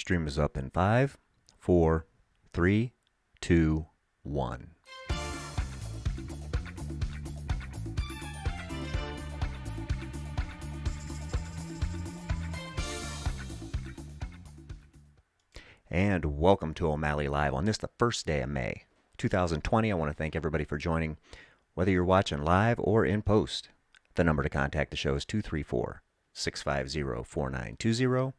Stream is up in 5, 4, 3, 2, 1. And welcome to Omally Live on this, the first day of May 2020. I want to thank everybody for joining, whether you're watching live or in post. The number to contact the show is 234 650 4920,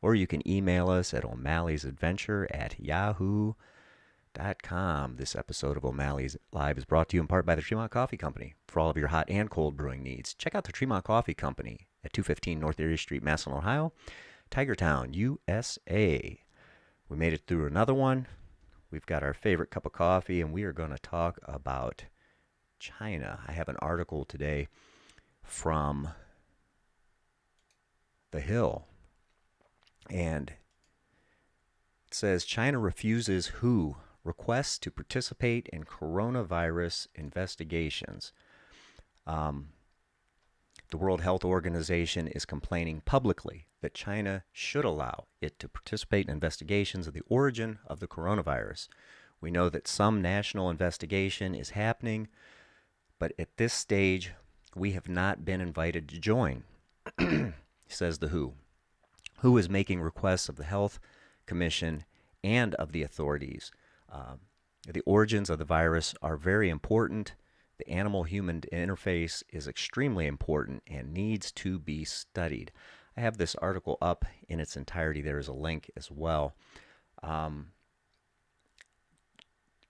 or you can email us at o'malley'sadventure@yahoo.com. This episode of O'Malley's Live is brought to you in part by the Tremont Coffee Company. For all of your hot and cold brewing needs, check out the Tremont Coffee Company at 215 North Erie Street, Massillon, Ohio, Tigertown, USA. We made it through another one. We've got our favorite cup of coffee, and we are going to talk about China. I have an article today from The Hill, and it says China refuses WHO requests to participate in coronavirus investigations. The World Health Organization is complaining publicly that China should allow it to participate in investigations of the origin of the coronavirus. We know that some national investigation is happening, but at this stage, we have not been invited to join, says the WHO. WHO is making requests of the Health Commission and of the authorities. The origins of the virus are very important. The animal-human interface is extremely important and needs to be studied. I have this article up in its entirety. There is a link as well.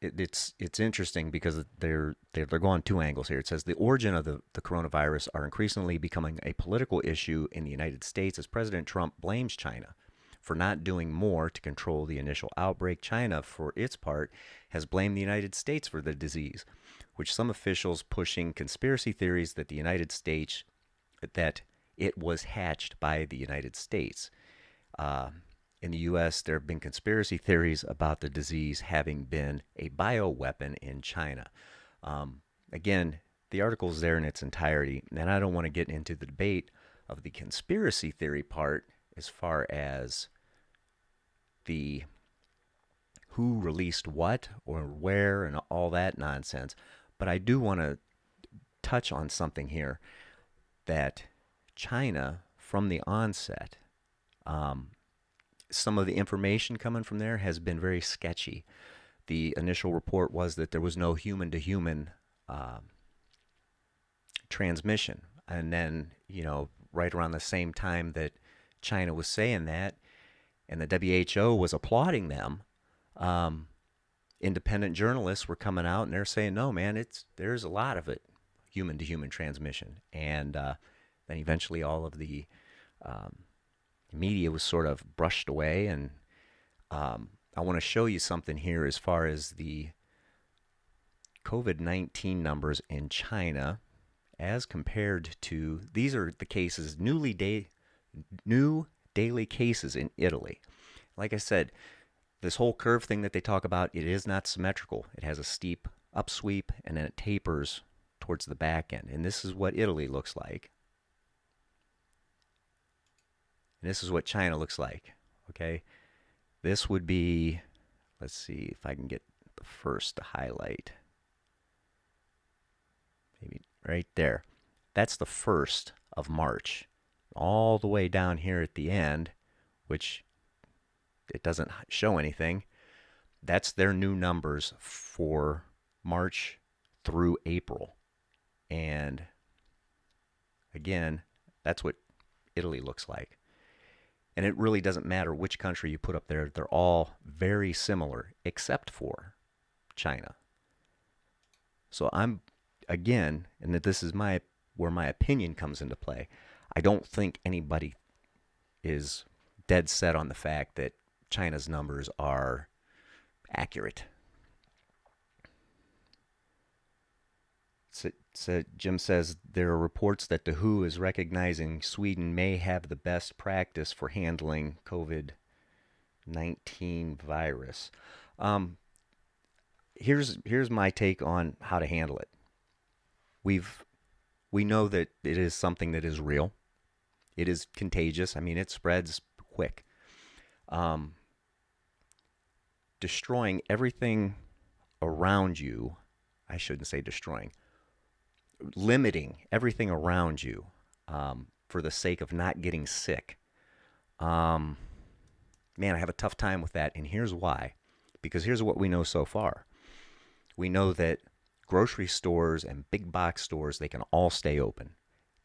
It's interesting because they're going two angles here. It says the origin of the coronavirus are increasingly becoming a political issue in the United States as President Trump blames China for not doing more to control the initial outbreak. China, for its part, has blamed the United States for the disease, which some officials pushing conspiracy theories that that it was hatched by the United States. In the U.S., there have been conspiracy theories about the disease having been a bioweapon in China. Again, the article is there in its entirety, and I don't want to get into the debate of the conspiracy theory part as far as the who released what or where and all that nonsense. But I do want to touch on something here that China, from the onset, some of the information coming from there has been very sketchy. The initial report was that there was no human-to-human transmission. And then, right around the same time that China was saying that, and the WHO was applauding them, independent journalists were coming out and they're saying, no, man, there's a lot of it, human-to-human transmission. And then eventually all of the media was sort of brushed away. And I want to show you something here as far as the COVID-19 numbers in China as compared to, these are the cases, new daily cases in Italy. Like I said, this whole curve thing that they talk about, it is not symmetrical. It has a steep upsweep and then it tapers towards the back end. And this is what Italy looks like. And this is what China looks like. Okay. This would be, let's see if I can get the first to highlight. Maybe right there. That's the 1st of March. All the way down here at the end, which it doesn't show anything. That's their new numbers for March through April. And again, that's what Italy looks like. And it really doesn't matter which country you put up there. They're all very similar, except for China. So I'm, again, and that this is where my opinion comes into play. I don't think anybody is dead set on the fact that China's numbers are accurate. So Jim says there are reports that the WHO is recognizing Sweden may have the best practice for handling COVID-19 virus. Here's my take on how to handle it. We know that it is something that is real. It is contagious. I mean, it spreads quick. Um, Destroying everything around you, I shouldn't say destroying, limiting everything around you for the sake of not getting sick. Um, Man, I have a tough time with that. And here's why. Because here's what we know so far. We know that grocery stores and big box stores, they can all stay open.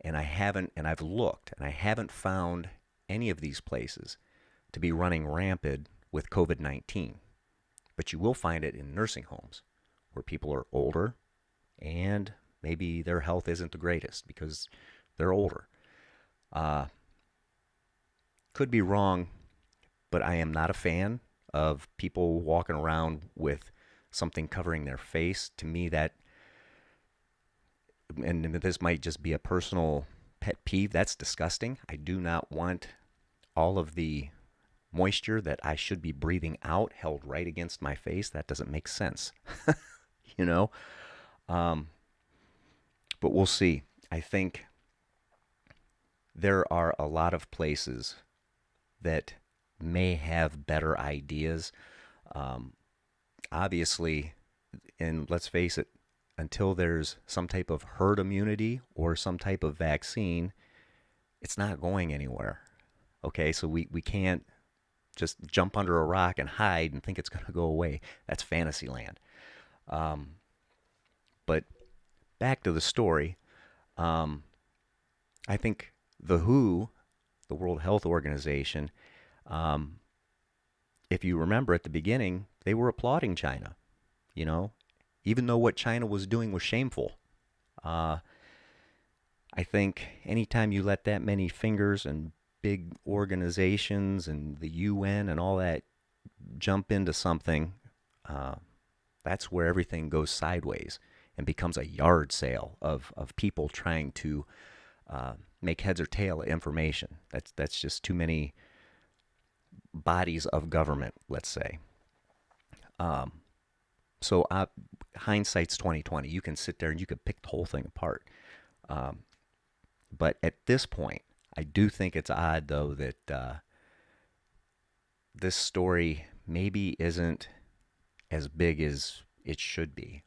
And I've looked, and I haven't found any of these places to be running rampant with COVID 19. But you will find it in nursing homes where people are older and maybe their health isn't the greatest because they're older. Uh, could be wrong, but I am not a fan of people walking around with something covering their face. To me, that, and this might just be a personal pet peeve, that's disgusting. I do not want all of the moisture that I should be breathing out held right against my face. That doesn't make sense, you know? Um, but we'll see. I think there are a lot of places that may have better ideas. Um, Obviously, and let's face it, until there's some type of herd immunity or some type of vaccine, it's not going anywhere. Okay, so we can't just jump under a rock and hide and think it's going to go away. That's fantasy land. Um, but back to the story, um, I think the WHO, the World Health Organization, um, if you remember at the beginning, they were applauding China, you know, even though what China was doing was shameful. Uh, I think anytime you let that many fingers and big organizations and the UN and all that jump into something, uh, that's where everything goes sideways and becomes a yard sale of people trying to make heads or tail of information. That's just too many bodies of government, let's say. Um, so hindsight's 2020. You can sit there and you can pick the whole thing apart. Um, but at this point, I do think it's odd though that this story maybe isn't as big as it should be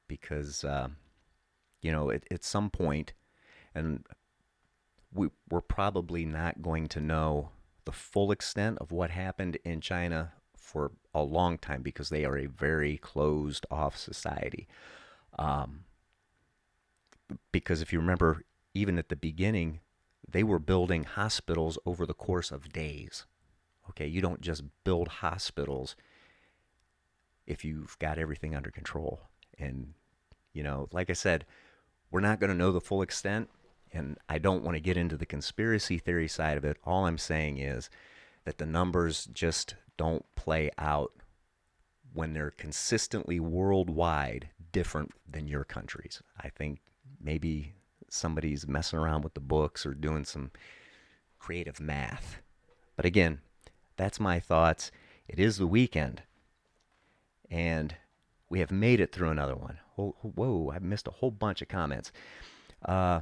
because at some point, and we're probably not going to know the full extent of what happened in China for a long time because they are a very closed off society. Um, because if you remember, even at the beginning, they were building hospitals over the course of days. Okay, you don't just build hospitals if you've got everything under control. And, like I said, we're not going to know the full extent, and I don't want to get into the conspiracy theory side of it. All I'm saying is that the numbers just don't play out when they're consistently worldwide different than your countries. I think maybe somebody's messing around with the books or doing some creative math. But again, that's my thoughts. It is the weekend, and we have made it through another one. Whoa, I missed a whole bunch of comments. Uh,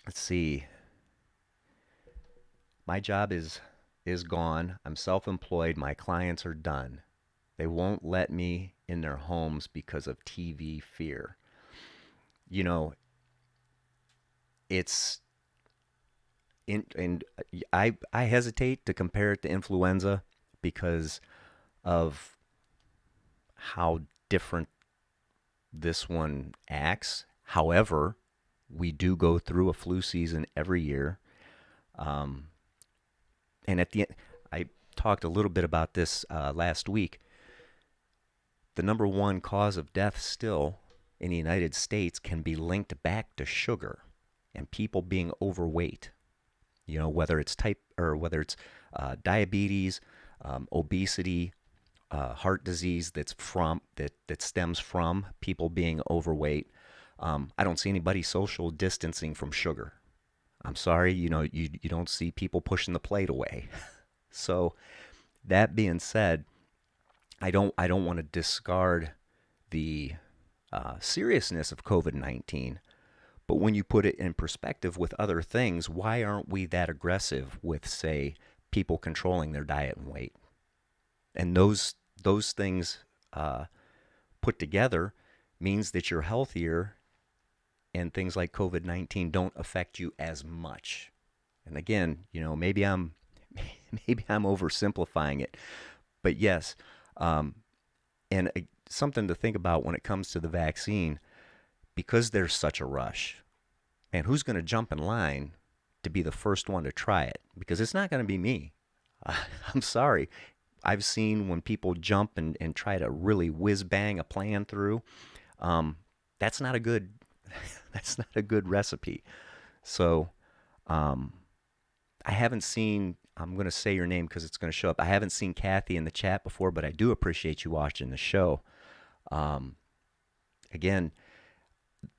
let's see. My job is gone. I'm self-employed. My clients are done. They won't let me in their homes because of TV fear. You know, it's and I hesitate to compare it to influenza because of how different this one acts. However, we do go through a flu season every year. Um, and at the end, I talked a little bit about this last week. The number one cause of death still in the United States can be linked back to sugar and people being overweight. Whether it's diabetes, obesity, heart disease that stems from people being overweight. I don't see anybody social distancing from sugar. I'm sorry, you don't see people pushing the plate away. So that being said, I don't want to discard the seriousness of COVID-19. But when you put it in perspective with other things, why aren't we that aggressive with, say, people controlling their diet and weight. And those things put together means that you're healthier and things like COVID-19 don't affect you as much. And again, maybe I'm maybe I'm oversimplifying it, but yes, um, and something to think about when it comes to the vaccine, because there's such a rush. And who's going to jump in line to be the first one to try it? Because it's not going to be me. I'm sorry. I've seen when people jump and try to really whiz bang a plan through. That's not a good that's not a good recipe. So um, I haven't seen. I'm going to say your name because it's going to show up. I haven't seen Kathy in the chat before, but I do appreciate you watching the show. Um, Again,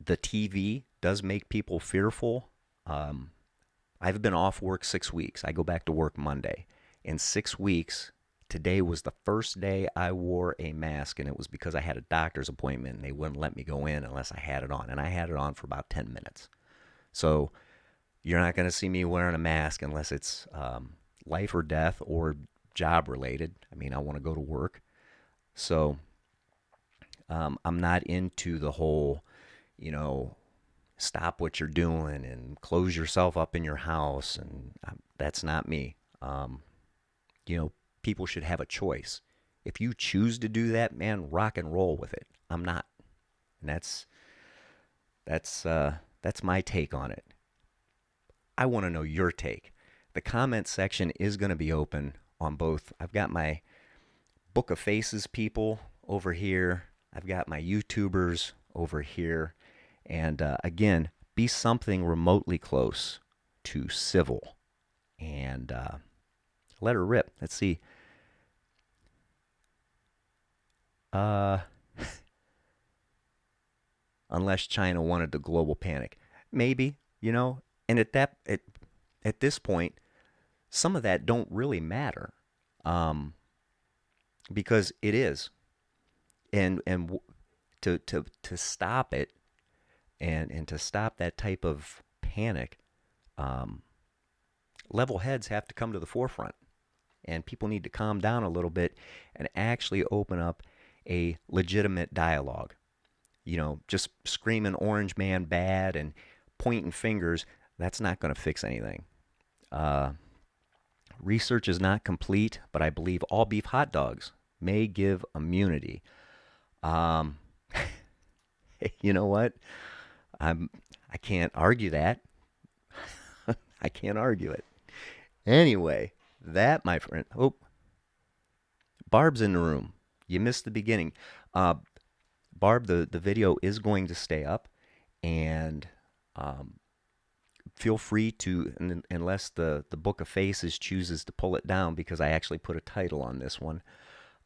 the TV does make people fearful. Um, I've been off work 6 weeks. I go back to work Monday. In 6 weeks, today was the first day I wore a mask, and it was because I had a doctor's appointment, and they wouldn't let me go in unless I had it on. And I had it on for about 10 minutes. So you're not going to see me wearing a mask unless it's life or death or job related. I mean, I want to go to work. So I'm not into the whole, stop what you're doing and close yourself up in your house. And that's not me. You know, People should have a choice. If you choose to do that, man, rock and roll with it. I'm not. And that's my take on it. I want to know your take. The comment section is going to be open on both. I've got my Book of Faces people over here. I've got my YouTubers over here. And again, be something remotely close to civil. And let her rip. Let's see. Unless China wanted the global panic. Maybe, and at this point, some of that don't really matter, because it is, and to stop it, and to stop that type of panic, level heads have to come to the forefront, and people need to calm down a little bit and actually open up a legitimate dialogue. Just screaming Orange Man bad and pointing fingers, that's not going to fix anything. Research is not complete, but I believe all beef hot dogs may give immunity. Um, you know what? I can't argue that. I can't argue it. Anyway, that, my friend. Oh, Barb's in the room. You missed the beginning. Barb, the video is going to stay up, and feel free to, unless the Book of Faces chooses to pull it down, because I actually put a title on this one,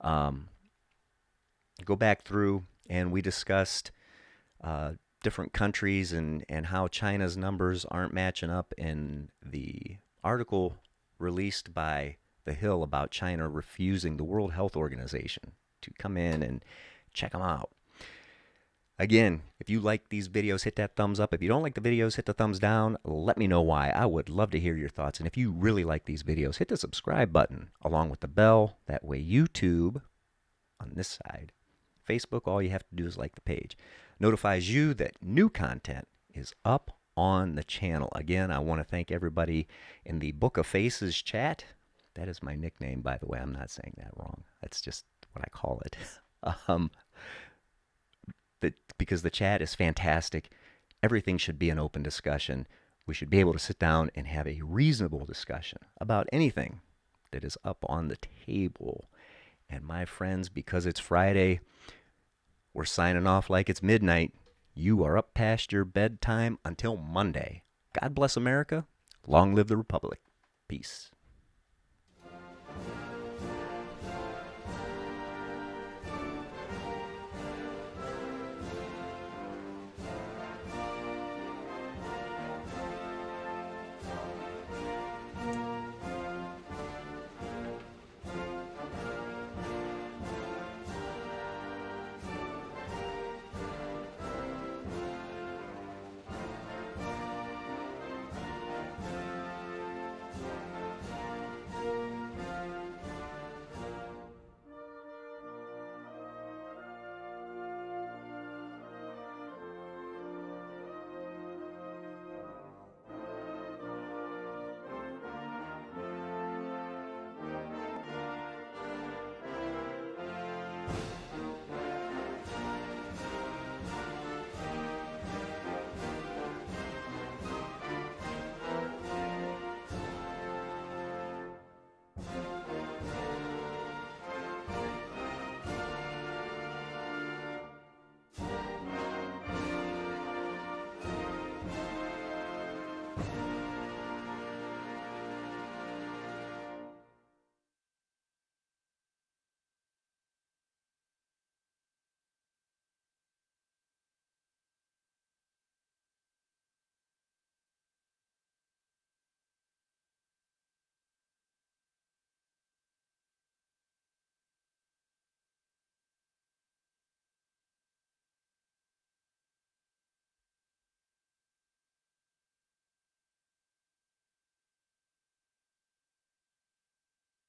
go back through, and we discussed different countries and how China's numbers aren't matching up in the article released by The Hill about China refusing the World Health Organization to come in and check them out. Again, if you like these videos, hit that thumbs up. If you don't like the videos, hit the thumbs down. Let me know why. I would love to hear your thoughts. And if you really like these videos, hit the subscribe button along with the bell. That way YouTube, on this side, Facebook, all you have to do is like the page. Notifies you that new content is up on the channel. Again, I want to thank everybody in the Book of Faces chat. That is my nickname, by the way. I'm not saying that wrong. That's just what I call it. Because the chat is fantastic. Everything should be an open discussion. We should be able to sit down and have a reasonable discussion about anything that is up on the table. And my friends, because it's Friday, we're signing off like it's midnight. You are up past your bedtime until Monday. God bless America. Long live the Republic. Peace.